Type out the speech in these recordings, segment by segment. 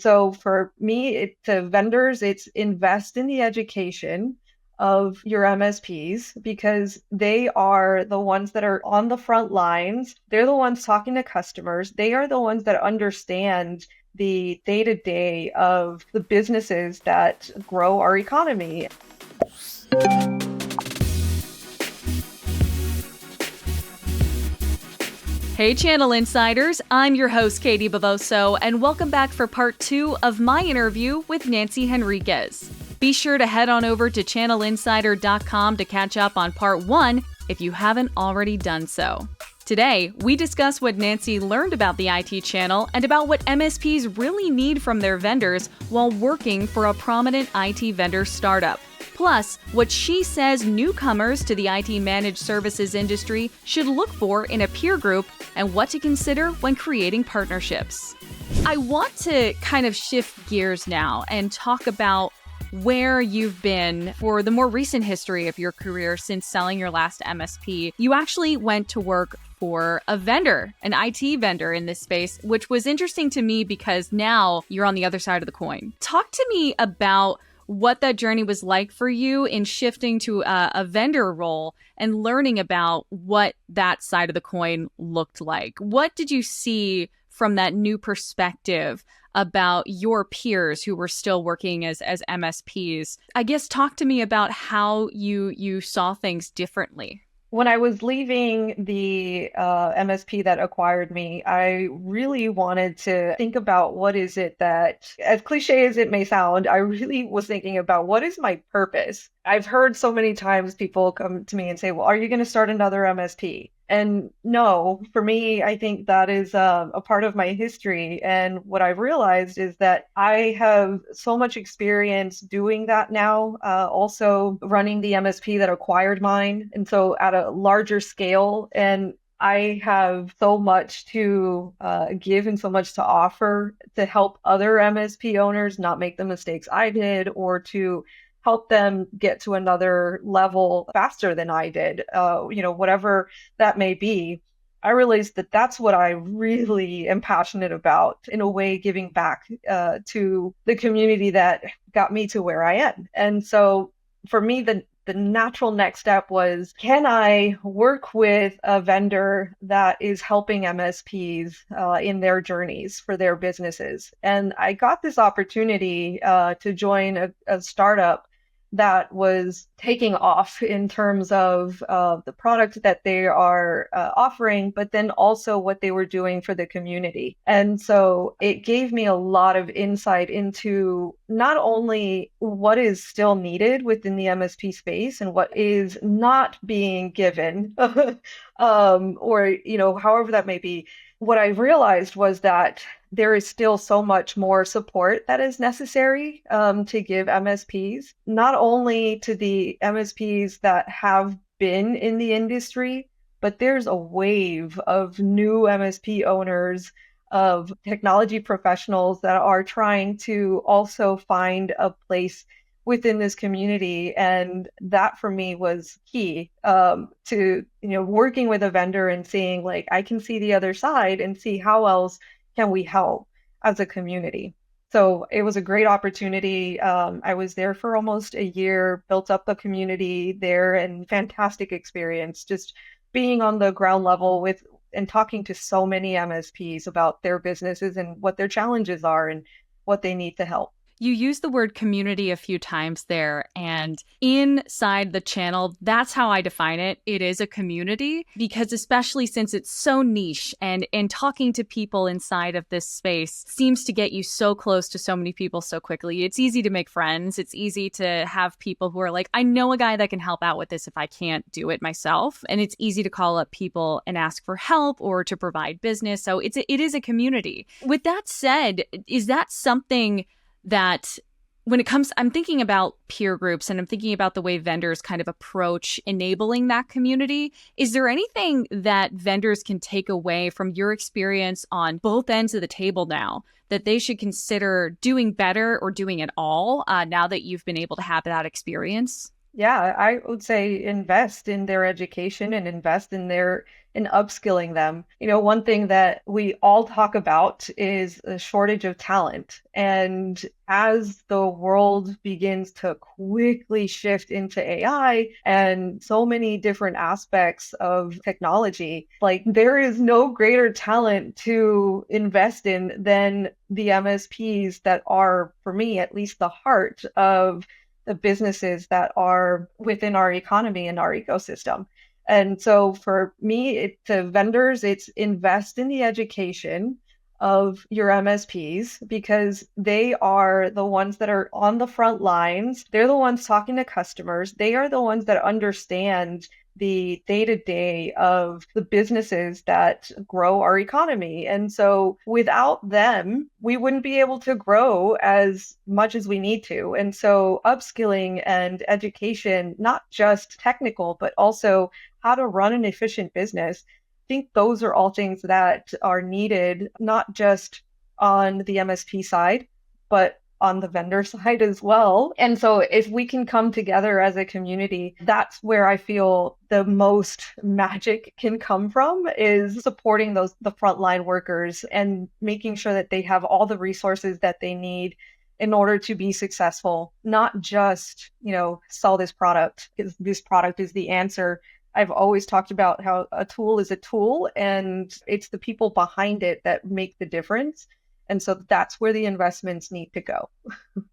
So for me, to vendors, it's invest in the education of your MSPs because they are the ones that are on the front lines. They're the ones talking to customers. They are the ones that understand the day-to-day of the businesses that grow our economy. Hey, Channel Insiders, I'm your host, Katie Bavoso, and welcome back for part 2 of my interview with Nancy Henriquez. Be sure to head on over to channelinsider.com to catch up on part 1 if you haven't already done so. Today, we discuss what Nancy learned about the IT channel and about what MSPs really need from their vendors while working for a prominent IT vendor startup. Plus, what she says newcomers to the IT managed services industry should look for in a peer group and what to consider when creating partnerships. I want to kind of shift gears now and talk about where you've been for the more recent history of your career since selling your last MSP. You actually went to work for a vendor, an IT vendor in this space, which was interesting to me because now you're on the other side of the coin. Talk to me about what that journey was like for you in shifting to a vendor role and learning about what that side of the coin looked like. What did you see from that new perspective about your peers who were still working as MSPs? I guess talk to me about how you saw things differently. When I was leaving the MSP that acquired me, I really wanted to think about what is it that, as cliche as it may sound, I really was thinking about what is my purpose. I've heard so many times people come to me and say, well, are you going to start another MSP? And no, for me, I think that is a part of my history. And what I've realized is that I have so much experience doing that now, also running the MSP that acquired mine. And so at a larger scale. And I have so much to give and so much to offer to help other MSP owners not make the mistakes I did or to help them get to another level faster than I did, whatever that may be. I realized that that's what I really am passionate about, in a way, giving back to the community that got me to where I am. And so for me, the natural next step was, can I work with a vendor that is helping MSPs in their journeys for their businesses? And I got this opportunity to join a startup that was taking off in terms of the product that they are offering, but then also what they were doing for the community. And so it gave me a lot of insight into not only what is still needed within the MSP space and what is not being given, or, however that may be. What I realized was that there is still so much more support that is necessary to give MSPs, not only to the MSPs that have been in the industry, but there's a wave of new MSP owners, of technology professionals that are trying to also find a place within this community. And that for me was key to working with a vendor and seeing, like, I can see the other side and see how else can we help as a community. So it was a great opportunity. I was there for almost a year, built up a community there, and fantastic experience just being on the ground level with and talking to so many MSPs about their businesses and what their challenges are and what they need to help. You used the word community a few times there, and inside the channel, that's how I define it. It is a community, because especially since it's so niche and talking to people inside of this space seems to get you so close to so many people so quickly. It's easy to make friends. It's easy to have people who are like, I know a guy that can help out with this if I can't do it myself. And it's easy to call up people and ask for help or to provide business. So it is a community. With that said, is that something that when it comes, I'm thinking about peer groups and I'm thinking about the way vendors kind of approach enabling that community. Is there anything that vendors can take away from your experience on both ends of the table now that they should consider doing better or doing at all now that you've been able to have that experience? Yeah, I would say invest in their education and invest in and upskilling them. One thing that we all talk about is a shortage of talent. And as the world begins to quickly shift into AI and so many different aspects of technology, like there is no greater talent to invest in than the MSPs that are, for me, at least the heart of the businesses that are within our economy and our ecosystem. And so for me, to vendors, it's invest in the education of your MSPs because they are the ones that are on the front lines. They're the ones talking to customers. They are the ones that understand the day-to-day of the businesses that grow our economy. And so without them, we wouldn't be able to grow as much as we need to. And so upskilling and education, not just technical, but also how to run an efficient business, think those are all things that are needed, not just on the MSP side, but on the vendor side as well. And so if we can come together as a community, that's where I feel the most magic can come from, is supporting the frontline workers and making sure that they have all the resources that they need in order to be successful, not just, sell this product because this product is the answer. I've always talked about how a tool is a tool and it's the people behind it that make the difference. And so that's where the investments need to go.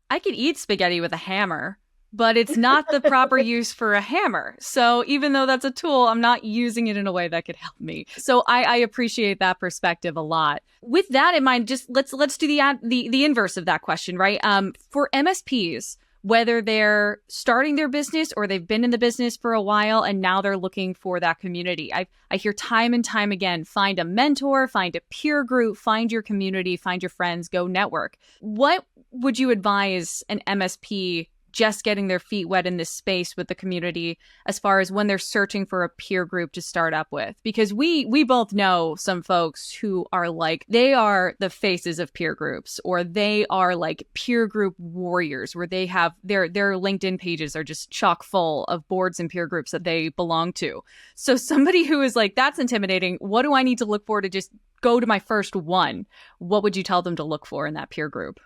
I could eat spaghetti with a hammer, but it's not the proper use for a hammer. So even though that's a tool, I'm not using it in a way that could help me. So I appreciate that perspective a lot. With that in mind, just let's do the inverse of that question, right? For MSPs, whether they're starting their business or they've been in the business for a while and now they're looking for that community. I hear time and time again, find a mentor, find a peer group, find your community, find your friends, go network. What would you advise an MSP just getting their feet wet in this space with the community as far as when they're searching for a peer group to start up with? Because we both know some folks who are like, they are the faces of peer groups, or they are like peer group warriors, where they have their LinkedIn pages are just chock full of boards and peer groups that they belong to. So somebody who is like, that's intimidating, what do I need to look for to just go to my first one? What would you tell them to look for in that peer group?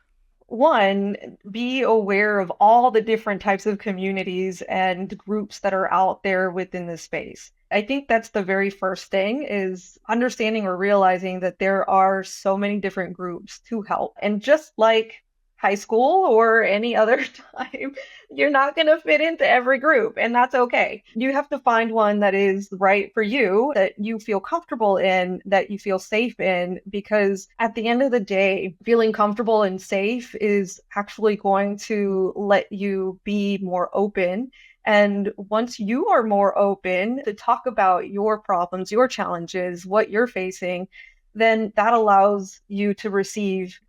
One, be aware of all the different types of communities and groups that are out there within the space. I think that's the very first thing, is understanding or realizing that there are so many different groups to help. And just like high school or any other time, you're not going to fit into every group, and that's okay. You have to find one that is right for you, that you feel comfortable in, that you feel safe in, because at the end of the day, feeling comfortable and safe is actually going to let you be more open. And once you are more open to talk about your problems, your challenges, what you're facing, then that allows you to receive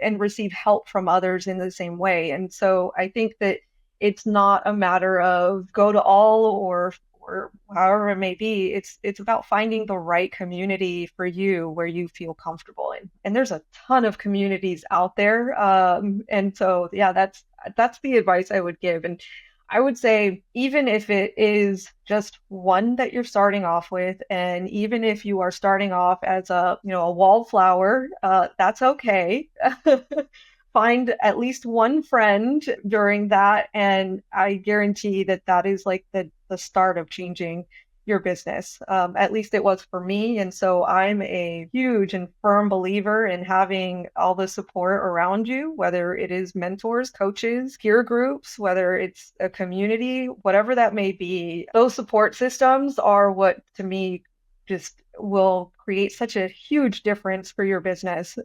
help from others in the same way. And so I think that it's not a matter of go to all or however it may be. It's about finding the right community for you where you feel comfortable in. And there's a ton of communities out there. And so yeah, that's the advice I would give. And I would say, even if it is just one that you're starting off with, and even if you are starting off as a wallflower, that's okay. Find at least one friend during that, and I guarantee that that is like the start of changing your business. At least it was for me. And so I'm a huge and firm believer in having all the support around you, whether it is mentors, coaches, peer groups, whether it's a community, whatever that may be. Those support systems are what, to me, just will create such a huge difference for your business.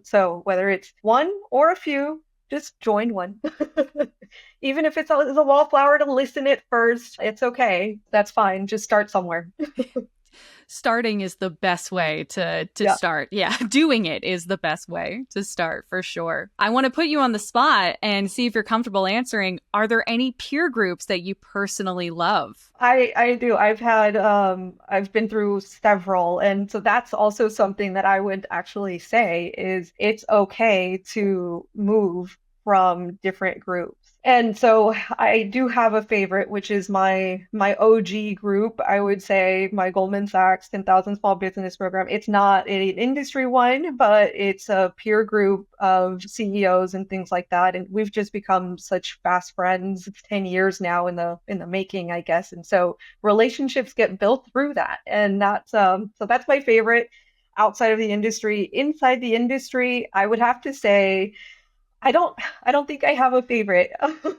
So whether it's one or a few, just join one. Even if it's a wallflower to listen at first, it's okay. That's fine. Just start somewhere. Starting is the best way to start. Yeah, doing it is the best way to start, for sure. I want to put you on the spot and see if you're comfortable answering. Are there any peer groups that you personally love? I do. I've been through several. And so that's also something that I would actually say is it's okay to move from different groups. And so I do have a favorite, which is my OG group. I would say my Goldman Sachs 10,000 Small Business Program. It's not an industry one, but it's a peer group of CEOs and things like that. And we've just become such fast friends. It's 10 years now in the making, I guess. And so relationships get built through that. And that's my favorite outside of the industry. Inside the industry, I would have to say I don't I don't think I have a favorite.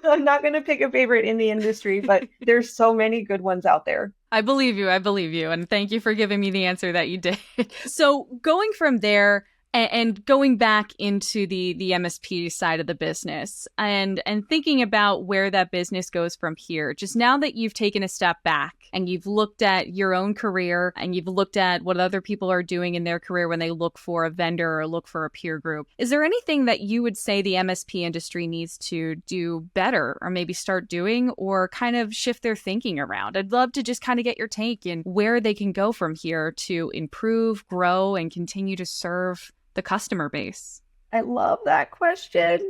I'm not going to pick a favorite in the industry, but there's so many good ones out there. I believe you. I believe you. And thank you for giving me the answer that you did. So going from there and going back into the MSP side of the business and thinking about where that business goes from here, just now that you've taken a step back and you've looked at your own career and you've looked at what other people are doing in their career when they look for a vendor or look for a peer group, is there anything that you would say the MSP industry needs to do better or maybe start doing or kind of shift their thinking around? I'd love to just kind of get your take in where they can go from here to improve, grow, and continue to serve the customer base. I love that question.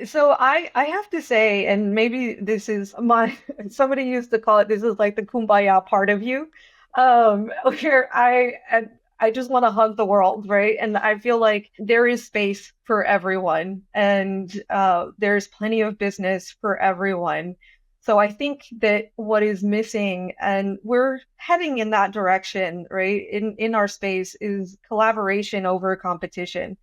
So I have to say, and maybe this is my somebody used to call it this is like the kumbaya part of you, where I just want to hug the world, right? And I feel like there is space for everyone, and there's plenty of business for everyone. So I think that what is missing, and we're heading in that direction, right, in our space, is collaboration over competition.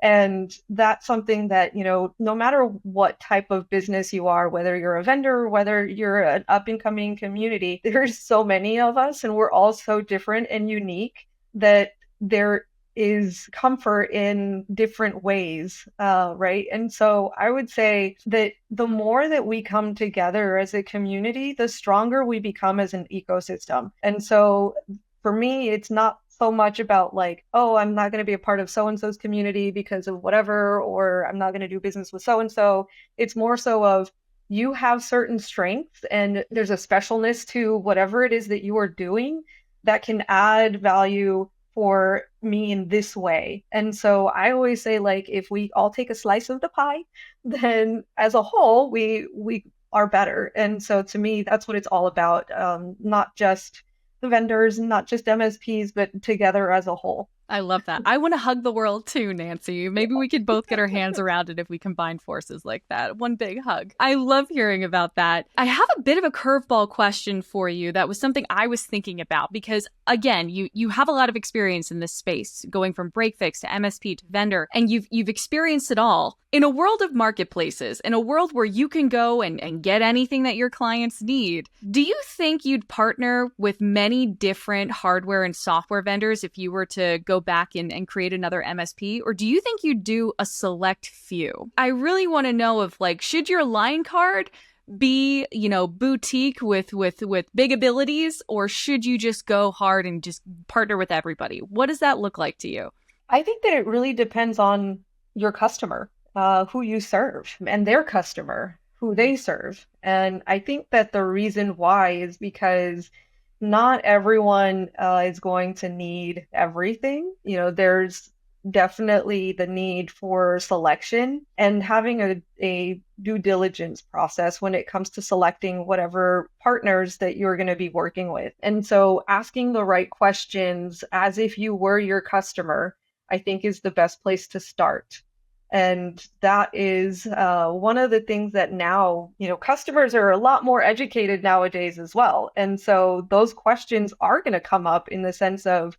And that's something that, no matter what type of business you are, whether you're a vendor, whether you're an up and coming community, there's so many of us and we're all so different and unique that there is comfort in different ways, right? And so I would say that the more that we come together as a community, the stronger we become as an ecosystem. And so for me, it's not so much about like, oh, I'm not going to be a part of so and so's community because of whatever, or I'm not going to do business with so and so. It's more so of you have certain strengths and there's a specialness to whatever it is that you are doing that can add value for me in this way. And so I always say, like, if we all take a slice of the pie, then as a whole, we are better. And so to me, that's what it's all about. Not just the vendors, not just MSPs, but together as a whole. I love that. I want to hug the world too, Nancy. Maybe we could both get our hands around it if we combine forces like that. One big hug. I love hearing about that. I have a bit of a curveball question for you. That was something I was thinking about because, again, you have a lot of experience in this space, going from break fix to MSP to vendor, and you've experienced it all. In a world of marketplaces, in a world where you can go and get anything that your clients need, do you think you'd partner with many different hardware and software vendors if you were to go back and create another MSP? Or do you think you'd do a select few? I really want to know if, like, should your line card be, boutique with big abilities, or should you just go hard and just partner with everybody? What does that look like to you? I think that it really depends on your customer, who you serve, and their customer, who they serve. And I think that the reason why is because not everyone is going to need everything. There's definitely the need for selection and having a due diligence process when it comes to selecting whatever partners that you're going to be working with. And so asking the right questions as if you were your customer, I think is the best place to start. And that is one of the things that now, customers are a lot more educated nowadays as well. And so those questions are going to come up in the sense of,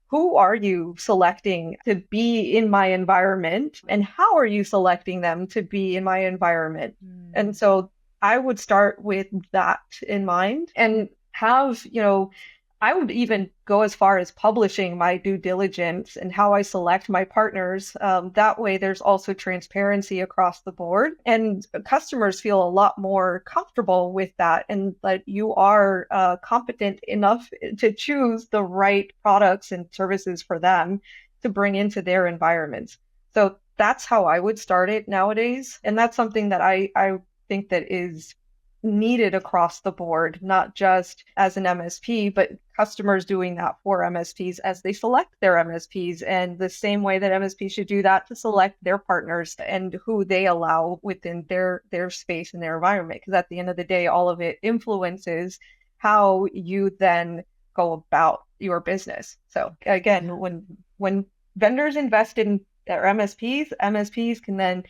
who are you selecting to be in my environment? And how are you selecting them to be in my environment? And so I would start with that in mind and have, I would even go as far as publishing my due diligence and how I select my partners. That way, there's also transparency across the board, and customers feel a lot more comfortable with that, and that you are competent enough to choose the right products and services for them to bring into their environments. So that's how I would start it nowadays, and that's something that I think that is needed across the board, not just as an MSP, but customers doing that for MSPs as they select their MSPs, and the same way that MSPs should do that to select their partners and who they allow within their space and their environment. Because at the end of the day, all of it influences how you then go about your business. So again, when vendors invest in their MSPs, MSPs can then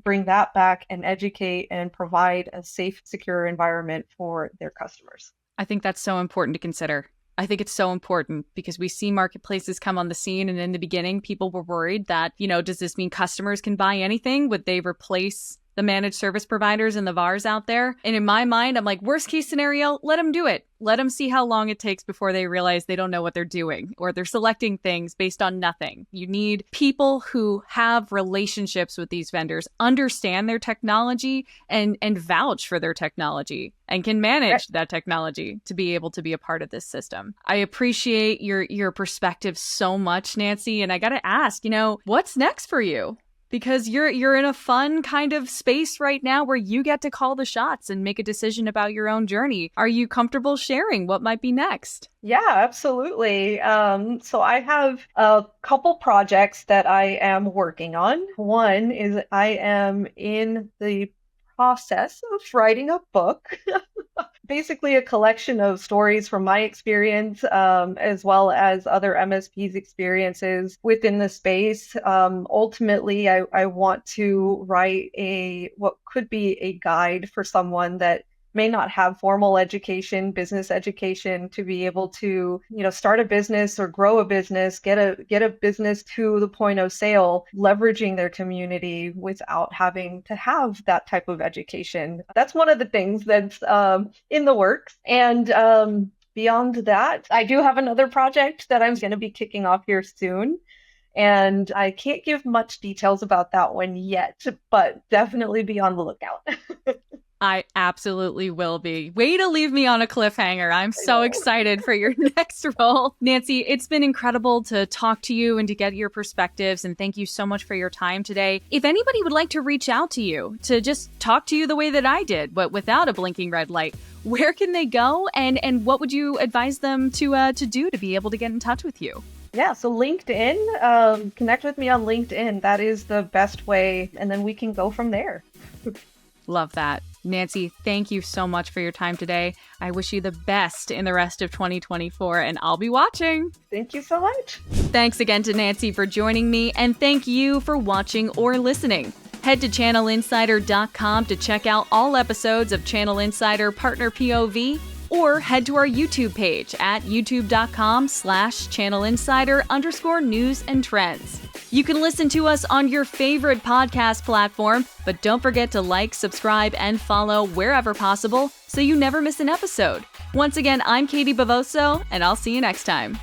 bring that back and educate and provide a safe, secure environment for their customers. I think that's so important to consider. I think it's so important because we see marketplaces come on the scene, and in the beginning, people were worried that, does this mean customers can buy anything? Would they replace the managed service providers and the VARs out there? And in my mind, I'm like, worst case scenario, let them do it. Let them see how long it takes before they realize they don't know what they're doing or they're selecting things based on nothing. You need people who have relationships with these vendors, understand their technology and vouch for their technology and can manage that technology to be able to be a part of this system. I appreciate your perspective so much, Nancy. And I got to ask, what's next for you? Because you're in a fun kind of space right now where you get to call the shots and make a decision about your own journey. Are you comfortable sharing what might be next? Yeah, absolutely. So I have a couple projects that I am working on. One is I am in the process of writing a book. Basically a collection of stories from my experience, as well as other MSPs' experiences within the space. Ultimately, I want to write what could be a guide for someone that may not have formal education, business education, to be able to, start a business or grow a business, get a business to the point of sale, leveraging their community without having to have that type of education. That's one of the things that's in the works. And beyond that, I do have another project that I'm going to be kicking off here soon. And I can't give much details about that one yet, but definitely be on the lookout. I absolutely will be. Way to leave me on a cliffhanger. I'm so excited for your next role. Nancy, it's been incredible to talk to you and to get your perspectives. And thank you so much for your time today. If anybody would like to reach out to you to just talk to you the way that I did, but without a blinking red light, where can they go? And what would you advise them to do to be able to get in touch with you? Yeah, so LinkedIn, connect with me on LinkedIn. That is the best way. And then we can go from there. Love that. Nancy, thank you so much for your time today. I wish you the best in the rest of 2024, and I'll be watching. Thank you so much. Thanks again to Nancy for joining me, and thank you for watching or listening. Head to channelinsider.com to check out all episodes of Channel Insider Partner POV, or head to our YouTube page at youtube.com/channelinsider_news and trends. You can listen to us on your favorite podcast platform, but don't forget to like, subscribe, and follow wherever possible so you never miss an episode. Once again, I'm Katie Bavoso, and I'll see you next time.